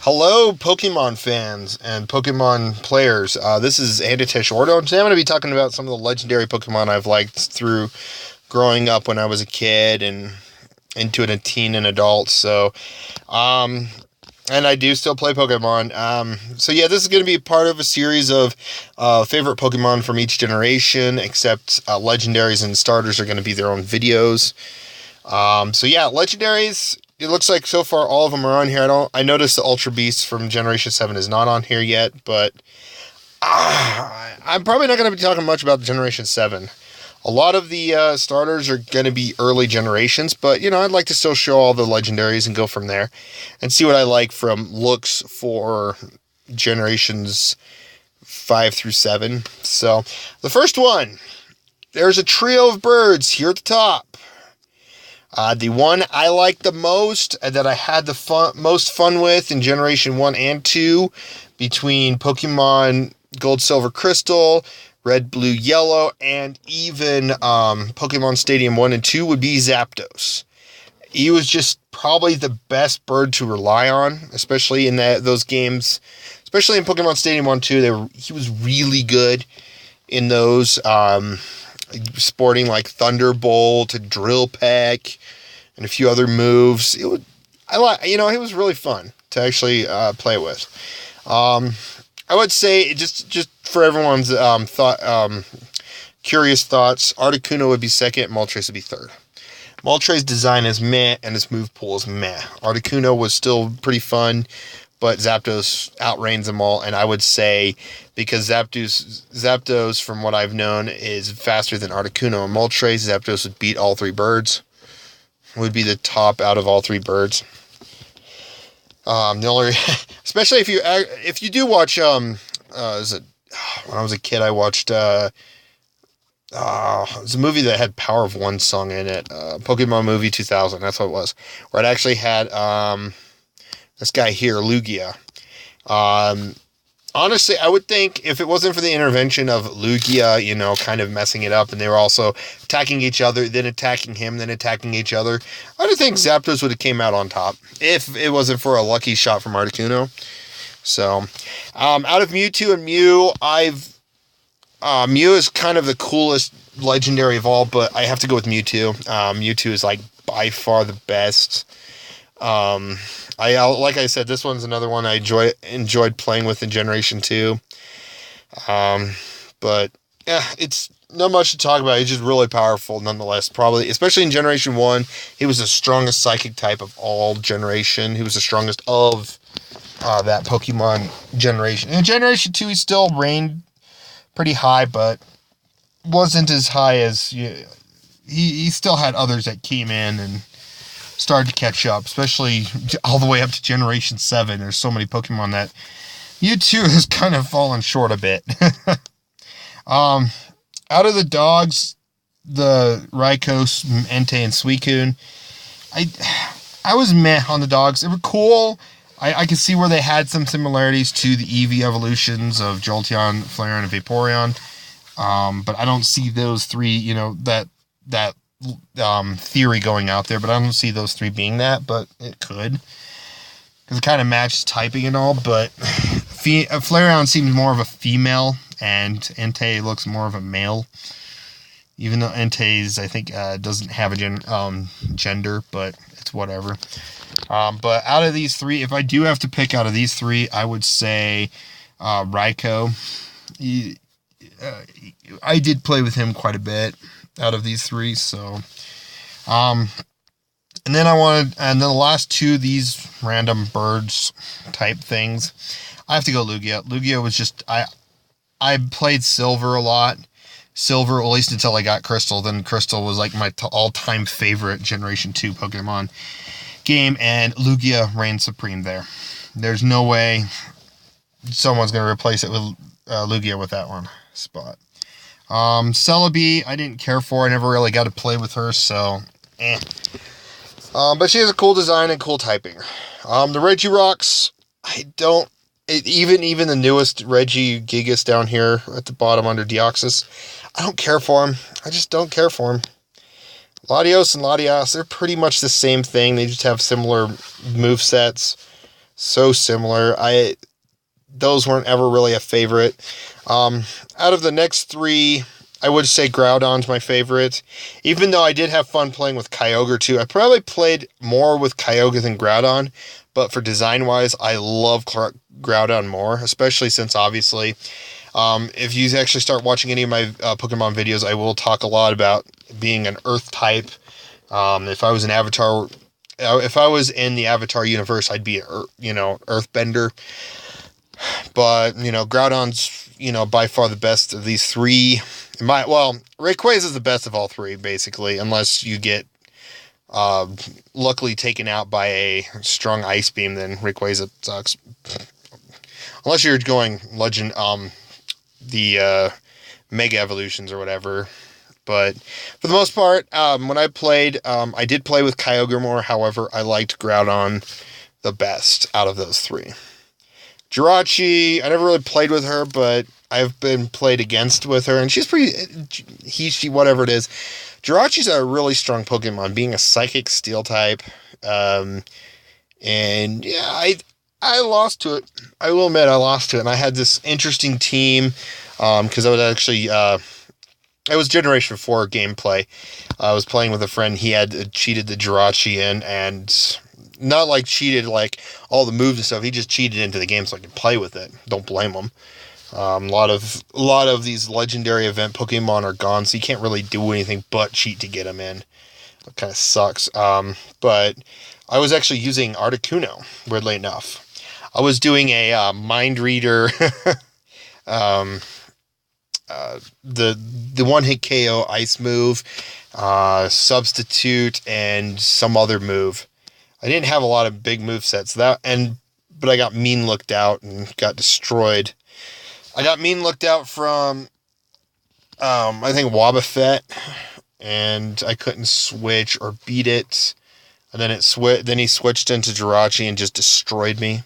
Hello, Pokemon fans and Pokemon players. This is Anditesh Ordo, and today I'm going to be talking about some of the legendary Pokemon I've liked through growing up when I was a kid and into a teen and adult. Um, and I do still play Pokemon. Yeah, this is going to be part of a series of favorite Pokemon from each generation, except legendaries and starters are going to be their own videos. Legendaries. It looks like so far all of them are on here. I noticed the Ultra Beast from Generation 7 is not on here yet, but I'm probably not going to be talking much about Generation 7. A lot of the starters are going to be early generations, but I'd like to still show all the legendaries and go from there and see what I like from looks for generations 5 through 7. So, the first one, there's a trio of birds here at the top. The one I like the most, that I had the most fun with in Generation 1 and 2, between Pokemon Gold, Silver, Crystal, Red, Blue, Yellow, and even Pokemon Stadium 1 and 2 would be Zapdos. He was just probably the best bird to rely on, especially in those games, especially in Pokemon Stadium 1 and 2. He was really good in those. Sporting like Thunderbolt, Drill Peck, and a few other moves. It was really fun to actually play with. I would say just for everyone's curious thoughts, Articuno would be second, Moltres would be third. Moltres' design is meh, and his move pool is meh. Articuno was still pretty fun, but Zapdos outreigns them all, and I would say because Zapdos, from what I've known, is faster than Articuno and Moltres, Zapdos would beat all three birds. Would be the top out of all three birds. Especially if you do watch when I was a kid, I watched it was a movie that had Power of One song in it. Pokemon Movie 2000. That's what it was. Where it actually had this guy here, Lugia. Honestly, I would think if it wasn't for the intervention of Lugia, kind of messing it up, and they were also attacking each other, then attacking him, then attacking each other, I would think Zapdos would have came out on top if it wasn't for a lucky shot from Articuno. So, out of Mewtwo and Mew, Mew is kind of the coolest legendary of all, but I have to go with Mewtwo. Mewtwo is like by far the best. Like I said, this one's another one I enjoyed playing with in Generation 2. But yeah, it's not much to talk about. He's just really powerful nonetheless. Probably, especially in Generation 1, he was the strongest psychic type of all generation. He was the strongest of that Pokemon generation. In Generation 2, he still reigned pretty high, but wasn't as high as... He still had others that came in and started to catch up, especially all the way up to Generation 7. There's so many Pokemon that Mewtwo has kind of fallen short a bit. Out of the dogs, the Raikou, Entei, and Suicune, I was meh on the dogs. They were cool. I could see where they had some similarities to the Eevee evolutions of Jolteon, Flareon, and Vaporeon. But I don't see those three, that theory going out there, but I don't see those three being that, but it could, because it kind of matches typing and all, but Flareon seems more of a female, and Entei looks more of a male, even though Entei's, I think, doesn't have a gender, but it's whatever. But out of these three, if I do have to pick out of these three, I would say Raikou. I did play with him quite a bit out of these three, so and then the last two, these random birds type things, I have to go Lugia. Lugia was just, I played Silver a lot, at least until I got Crystal. Then Crystal was like my all-time favorite Generation 2 Pokemon game, and Lugia reigned supreme there. There's no way someone's going to replace it with Lugia with that one spot. Celebi, I didn't care for. I never really got to play with her, so but she has a cool design and cool typing. The Regirock, even the newest Regigigas down here at the bottom under Deoxys, I don't care for him. I just don't care for him. Latios and Latias, they're pretty much the same thing. They just have similar move sets. So similar. Those weren't ever really a favorite. Out of the next three, I would say Groudon's my favorite. Even though I did have fun playing with Kyogre too. I probably played more with Kyogre than Groudon, but for design-wise, I love Groudon more, especially since obviously, if you actually start watching any of my Pokemon videos, I will talk a lot about being an Earth type. If I was an Avatar, if I was in the Avatar universe, I'd be Earthbender. But Groudon's by far the best of these three. Rayquaza is the best of all three, basically, unless you get luckily taken out by a strong Ice Beam, then Rayquaza sucks. Unless you're going Legend, the Mega Evolutions or whatever. But for the most part, when I played, I did play with Kyogre more. However, I liked Groudon the best out of those three. Jirachi, I never really played with her, but I've been played against with her, and she's pretty, she, whatever it is. Jirachi's a really strong Pokemon, being a Psychic Steel type, and yeah, I lost to it. I will admit I lost to it, and I had this interesting team, because I was actually, it was Generation 4 gameplay. I was playing with a friend, he had cheated the Jirachi in, and not like cheated like all the moves and stuff. He just cheated into the game so I could play with it. Don't blame him. A lot of these legendary event Pokemon are gone, so you can't really do anything but cheat to get them in. It kind of sucks. But I was actually using Articuno, weirdly enough. I was doing a mind reader, the one-hit KO ice move, substitute, and some other move. I didn't have a lot of big move sets, but I got mean looked out and got destroyed. I got mean looked out from, I think Wobbuffet, and I couldn't switch or beat it. And then then he switched into Jirachi and just destroyed me.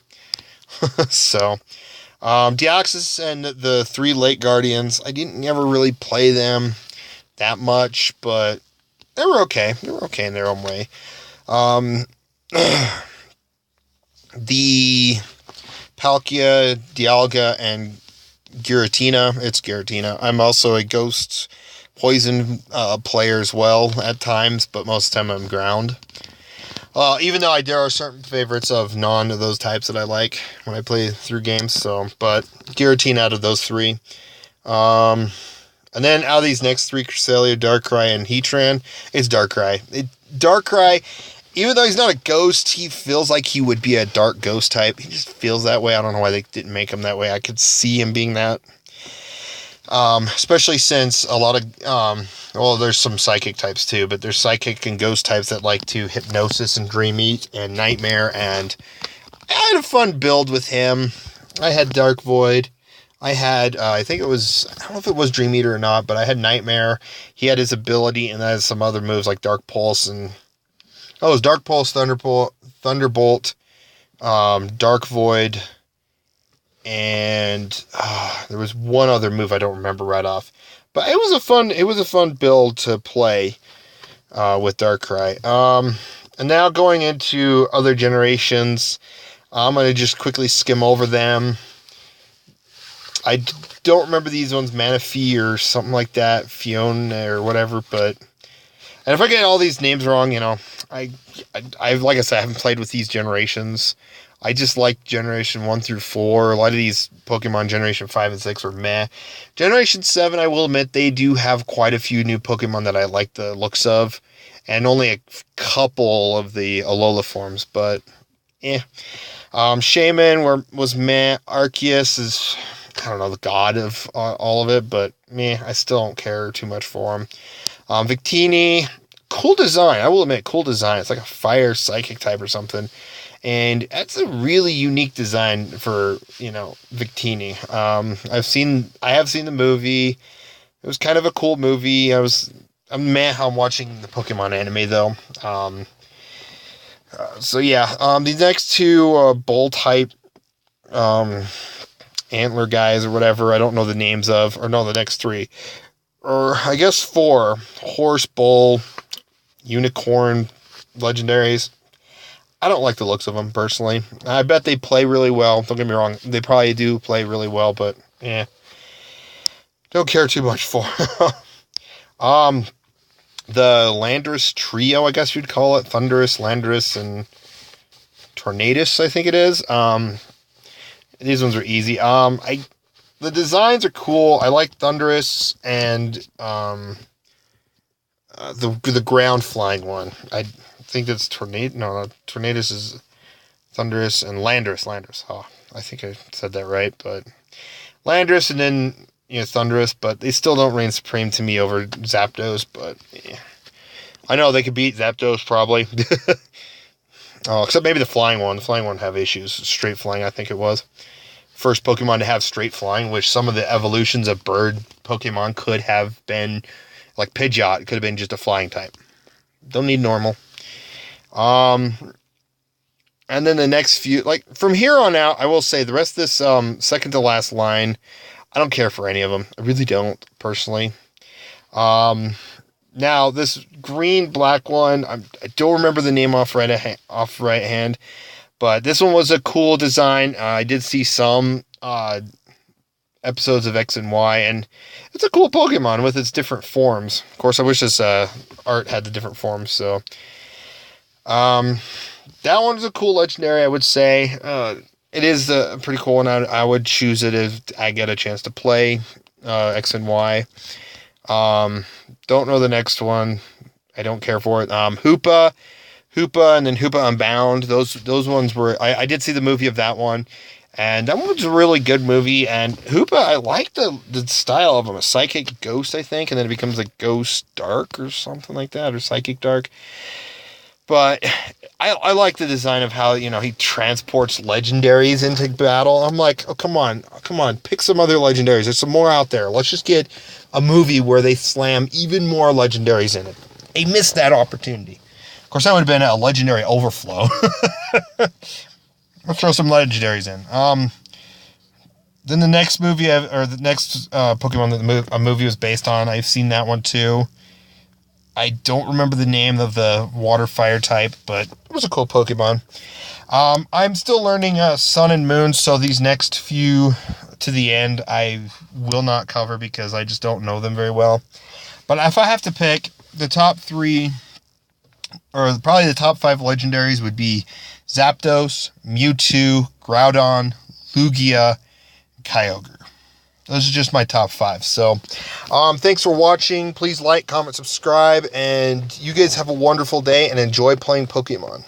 So, Deoxys and the 3 Lake Guardians, I didn't ever really play them that much, but they were okay. They were okay in their own way. The Palkia, Dialga, and Giratina. It's Giratina. I'm also a Ghost Poison player as well at times, but most of the time I'm Ground. Even though there are certain favorites of none of those types that I like when I play through games. But Giratina out of those three. And then out of these next three, Cresselia, Darkrai, and Heatran, it's Darkrai. Darkrai, even though he's not a ghost, he feels like he would be a dark ghost type. He just feels that way. I don't know why they didn't make him that way. I could see him being that. Especially since a lot of, there's some psychic types too, but there's psychic and ghost types that like to Hypnosis and Dream Eat and Nightmare, and I had a fun build with him. I had Dark Void. I had, I don't know if it was Dream Eater or not, but I had Nightmare. He had his ability, and then had some other moves like Dark Pulse and... Oh, it was Dark Pulse, Thunderbolt, Dark Void, and there was one other move I don't remember right off. But it was a fun build to play with Darkrai. And now going into other generations, I'm going to just quickly skim over them. I don't remember these ones, Manaphy or something like that, Fiona or whatever, but... And if I get all these names wrong, I like I said, I haven't played with these generations. I just like Generation 1 through 4. A lot of these Pokemon Generation 5 and 6 are meh. Generation 7, I will admit, they do have quite a few new Pokemon that I like the looks of. And only a couple of the Alola forms, but Shaman was meh. Arceus is, I don't know, the god of all of it, but I still don't care too much for him. Victini, cool design. I will admit, cool design. It's like a fire psychic type or something. And that's a really unique design for, Victini. I have seen the movie. It was kind of a cool movie. I'm mad how I'm watching the Pokemon anime, though. The next two bull type antler guys or whatever, I don't know the names of, or no, the next three. Or I guess 4. Horse, bull, unicorn, legendaries. I don't like the looks of them, personally. I bet they play really well. Don't get me wrong. They probably do play really well, but, don't care too much for them. The Landorus trio, I guess you'd call it. Thundurus, Landorus, and Tornadus, I think it is. These ones are easy. The designs are cool. I like Thundurus and the ground flying one. I think that's Tornado. No, Tornadus is Thundurus and Landorus. Oh, I think I said that right, but Landorus and then Thundurus, but they still don't reign supreme to me over Zapdos. But I know they could beat Zapdos probably. Oh, except maybe the flying one. The flying one have issues. Straight flying, I think it was. First Pokemon to have straight flying, which some of the evolutions of bird Pokemon could have been, like Pidgeot, could have been just a flying type. Don't need normal. And then the next few, like from here on out, I will say the rest of this second to last line, I don't care for any of them. I really don't, personally. Now this green black one, I don't remember the name off right hand. But this one was a cool design. I did see some episodes of X and Y, and it's a cool Pokemon with its different forms. Of course, I wish this art had the different forms. So, that one is a cool legendary, I would say. It is pretty cool, and I would choose it if I get a chance to play X and Y. Don't know the next one. I don't care for it. Hoopa, and then Hoopa Unbound. Those ones were... I did see the movie of that one, and that one was a really good movie. And Hoopa, I like the style of him. A Psychic Ghost, I think, and then it becomes like Ghost Dark or something like that, or Psychic Dark. But I like the design of how, he transports legendaries into battle. I'm like, oh, come on, pick some other legendaries. There's some more out there. Let's just get a movie where they slam even more legendaries in it. They missed that opportunity. Of course, that would have been a legendary overflow. Let's throw some legendaries in. Then the next movie, the next Pokemon that a movie was based on, I've seen that one too. I don't remember the name of the water fire type, but it was a cool Pokemon. I'm still learning Sun and Moon, so these next few to the end I will not cover because I just don't know them very well. But if I have to pick the top 3, or probably the top 5 legendaries would be Zapdos, Mewtwo, Groudon, Lugia, Kyogre. Those are just my top 5. So, thanks for watching. Please like, comment, subscribe, and you guys have a wonderful day and enjoy playing Pokemon.